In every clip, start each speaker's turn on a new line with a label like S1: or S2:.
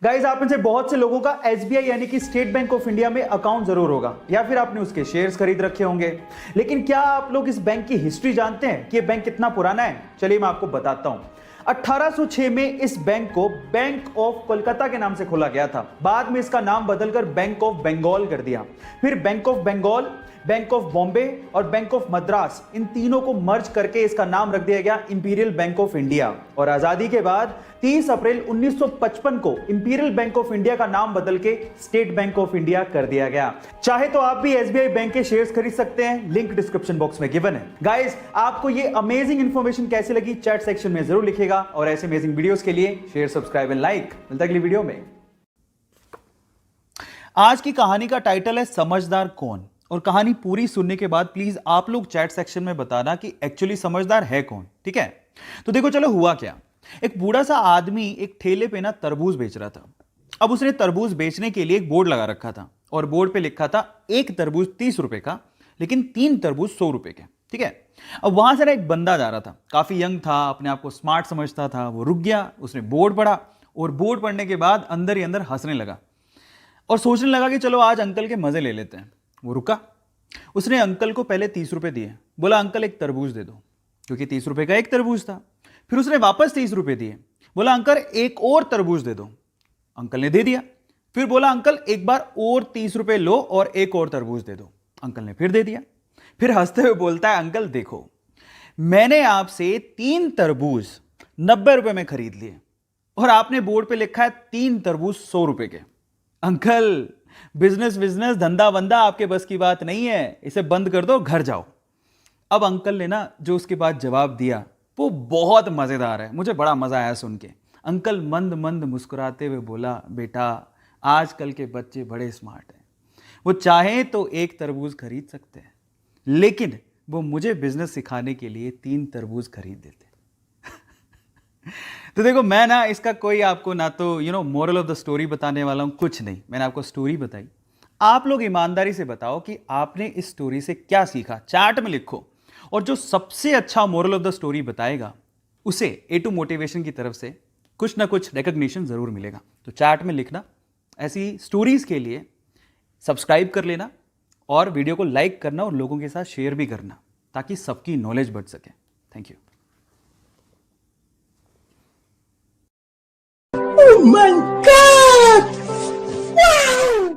S1: Guys, आप में से बहुत से लोगों का एसबीआई यानी कि स्टेट बैंक ऑफ इंडिया में अकाउंट जरूर होगा या फिर आपने उसके शेयर्स खरीद रखे होंगे। लेकिन क्या आप लोग इस बैंक की हिस्ट्री जानते हैं कि यह बैंक कितना पुराना है? चलिए मैं आपको बताता हूं। 1806 में इस बैंक को बैंक ऑफ कोलकाता के नाम से खोला गया था। बाद में इसका नाम बदलकर बैंक ऑफ बंगाल कर दिया। फिर bank of Bengal, bank of Bombay और बैंक ऑफ मद्रास, इन तीनों को मर्ज करके इसका नाम रख दिया गया इंपीरियल बैंक ऑफ इंडिया। और आजादी के बाद 30 अप्रैल 1955 को इंपीरियल बैंक ऑफ इंडिया का नाम बदल के स्टेट बैंक ऑफ इंडिया कर दिया गया। चाहे तो आप भी एसबीआई बैंक के शेयर्स खरीद सकते हैं, लिंक डिस्क्रिप्शन बॉक्स में गिवन है। गाइस, आपको ये अमेजिंग इंफॉर्मेशन कैसी लगी चैट सेक्शन में जरूर लिखेगा और ऐसे अमेजिंग वीडियोस के लिए शेयर, सब्सक्राइब एंड लाइक। मिलता है अगली वीडियो में। आज की कहानी का टाइटल है समझदार कौन, और कहानी पूरी सुनने के बाद प्लीज आप लोग चैट सेक्शन में बताना कि एक्चुअली समझदार है कौन। ठीक है, तो देखो चलो हुआ क्या। एक बूढ़ा सा आदमी एक ठेले पे ना तरबूज बेच रहा था। अब उसने तरबूज बेचने के लिए एक बोर्ड लगा रखा था और बोर्ड पे लिखा था एक तरबूज 30 रुपए का, लेकिन 3 तरबूज 100 रुपए के। ठीक है, अब वहां से ना एक बंदा जा रहा था, काफी यंग था, अपने आप को स्मार्ट समझता था। वो रुक गया, उसने बोर्ड पढ़ा और बोर्ड पढ़ने के बाद अंदर ही अंदर हंसने लगा और सोचने लगा कि चलो आज अंकल के मजे ले लेते हैं। वो रुका, उसने अंकल को पहले 30 रुपए दिए। बोला अंकल एक तरबूज दे दो, क्योंकि 30 रुपए का एक तरबूज था। फिर उसने वापस 30 रुपए दिए। बोला अंकल एक और तरबूज दे दो। अंकल ने दे दिया। फिर बोला अंकल एक बार और 30 रुपए लो और एक और तरबूज दे दो। अंकल ने फिर दे दिया। फिर हंसते हुए बोलता है अंकल देखो, मैंने आपसे 3 तरबूज 90 रुपए में खरीद लिए और आपने बोर्ड पे लिखा है 3 तरबूज 100 रुपए के। अंकल बिजनेस बिजनेस धंधा वंदा आपके बस की बात नहीं है, इसे बंद कर दो, घर जाओ। अब अंकल ने ना जो उसके बाद जवाब दिया वो बहुत मजेदार है, मुझे बड़ा मजा आया सुन के। अंकल मंद मंद मुस्कुराते हुए बोला बेटा आजकल के बच्चे बड़े स्मार्ट हैं, वो चाहें तो एक तरबूज खरीद सकते हैं, लेकिन वो मुझे बिजनेस सिखाने के लिए 3 तरबूज खरीद देते। तो देखो मैं ना इसका कोई आपको ना तो मोरल ऑफ द स्टोरी बताने वाला हूं, कुछ नहीं। मैंने आपको स्टोरी बताई, आप लोग ईमानदारी से बताओ कि आपने इस स्टोरी से क्या सीखा। चैट में लिखो, और जो सबसे अच्छा मोरल ऑफ द स्टोरी बताएगा उसे A2 मोटिवेशन की तरफ से कुछ ना कुछ रिकॉग्निशन जरूर मिलेगा। तो चैट में लिखना, ऐसी स्टोरीज के लिए सब्सक्राइब कर लेना और वीडियो को लाइक करना और लोगों के साथ शेयर भी करना, ताकि सबकी नॉलेज बढ़ सके। Thank you.
S2: Oh my God! Wow!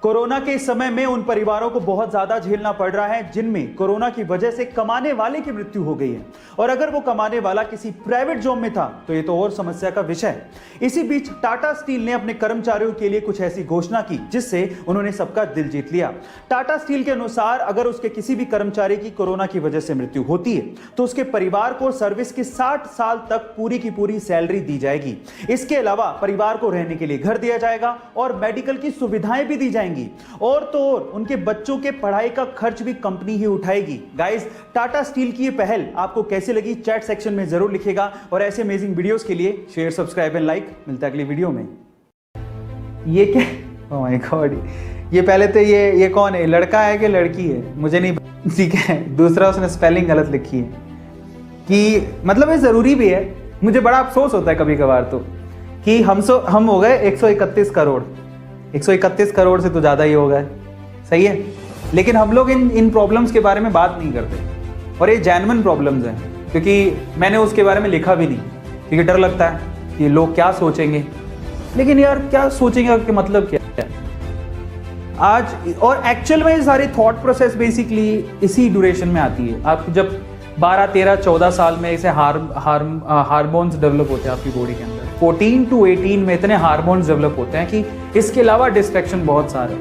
S1: Corona के इस समय में उन परिवारों को बहुत ज्यादा झेलना पड़ रहा है जिनमें कोरोना की वजह से कमाने वाले की मृत्यु हो गई है, और अगर वो कमाने वाला किसी प्राइवेट जॉब में था तो ये तो और समस्या का विषय है। इसी बीच टाटा स्टील ने अपने कर्मचारियों के लिए कुछ ऐसी घोषणा की जिससे उन्होंने सबका दिल जीत लिया। टाटा स्टील के अनुसार अगर उसके किसी भी कर्मचारी की कोरोना की वजह से मृत्यु होती है तो उसके परिवार को सर्विस की 60 साल तक पूरी की पूरी सैलरी दी जाएगी। इसके अलावा परिवार को रहने के लिए घर दिया जाएगा और मेडिकल की सुविधाएं भी दी जाएंगी, और तो और उनके बच्चों के पढ़ाई का खर्च भी कंपनी ही उठाएगी। गाइस, टाटा स्टील की ये पहल आपको कैसी लगी चैट सेक्शन में जरूर लिखेगा, और ऐसे अमेजिंग वीडियोस के लिए शेयर, सब्सक्राइब एंड लाइक। मिलता है अगली वीडियो में। ये क्या? ओह माय गॉड, ये पहले तो ये कौन है? लड़का है कि लड़की है? मुझे नहीं। ठीक है, दूसरा उसने स्पेलिंग गलत लिखी है कि मतलब ये जरूरी भी है। मुझे बड़ा अफसोस होता है कभी कभार तो कि हम हो गए 131 करोड़। 131 करोड़ से तो ज़्यादा ही हो गए, सही है, लेकिन हम लोग इन प्रॉब्लम्स के बारे में बात नहीं करते, और ये जेन्युइन प्रॉब्लम्स हैं। क्योंकि मैंने उसके बारे में लिखा भी नहीं, क्योंकि डर लगता है कि लोग क्या सोचेंगे। लेकिन यार क्या सोचेंगे कि मतलब क्या है आज, और एक्चुअल में ये सारी थॉट प्रोसेस बेसिकली इसी ड्यूरेशन में आती है। आप जब 12, 13, 14 साल में इसे हार्मोन्स डेवलप होते हैं आपकी बॉडी के अंदर। 14 to 18 में इतने हार्मोन्स डेवलप होते हैं कि इसके अलावा डिस्ट्रैक्शन बहुत सारे।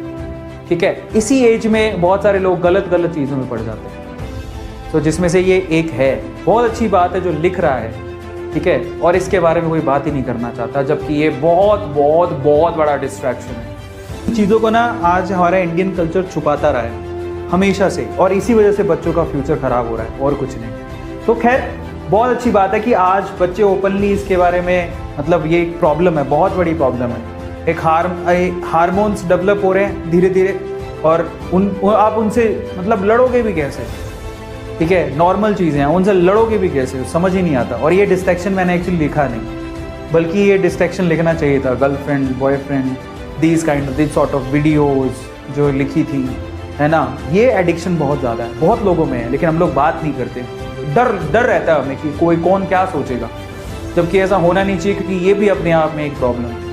S1: ठीक है, इसी एज में बहुत सारे लोग गलत चीज़ों में पड़ जाते हैं। तो जिसमें से ये एक है। बहुत अच्छी बात है जो लिख रहा है, ठीक है, और इसके बारे में कोई बात ही नहीं करना चाहता, जबकि ये बहुत बहुत बहुत बड़ा डिस्ट्रैक्शन है। चीज़ों को ना आज हमारा इंडियन कल्चर छुपाता रहा है हमेशा से, और इसी वजह से बच्चों का फ्यूचर खराब हो रहा है, और कुछ नहीं। तो खैर बहुत अच्छी बात है कि आज बच्चे ओपनली इसके बारे में, मतलब ये एक प्रॉब्लम है, बहुत बड़ी प्रॉब्लम है। एक हार्मोन्स डेवलप हो रहे हैं धीरे धीरे, और आप उनसे मतलब लड़ोगे भी कैसे? ठीक है, नॉर्मल चीज़ें हैं, उनसे लड़ोगे भी कैसे? समझ ही नहीं आता। और ये डिस्ट्रैक्शन मैंने एक्चुअली लिखा नहीं, बल्कि ये डिस्ट्रैक्शन लिखना चाहिए था, girlfriend, boyfriend, this sort of videos जो लिखी थी, है ना। ये एडिक्शन बहुत ज़्यादा है, बहुत लोगों में है, लेकिन हम लोग बात नहीं करते। डर रहता है हमें कि कोई कौन क्या सोचेगा, जबकि ऐसा होना नहीं चाहिए, क्योंकि ये भी अपने आप में एक प्रॉब्लम है।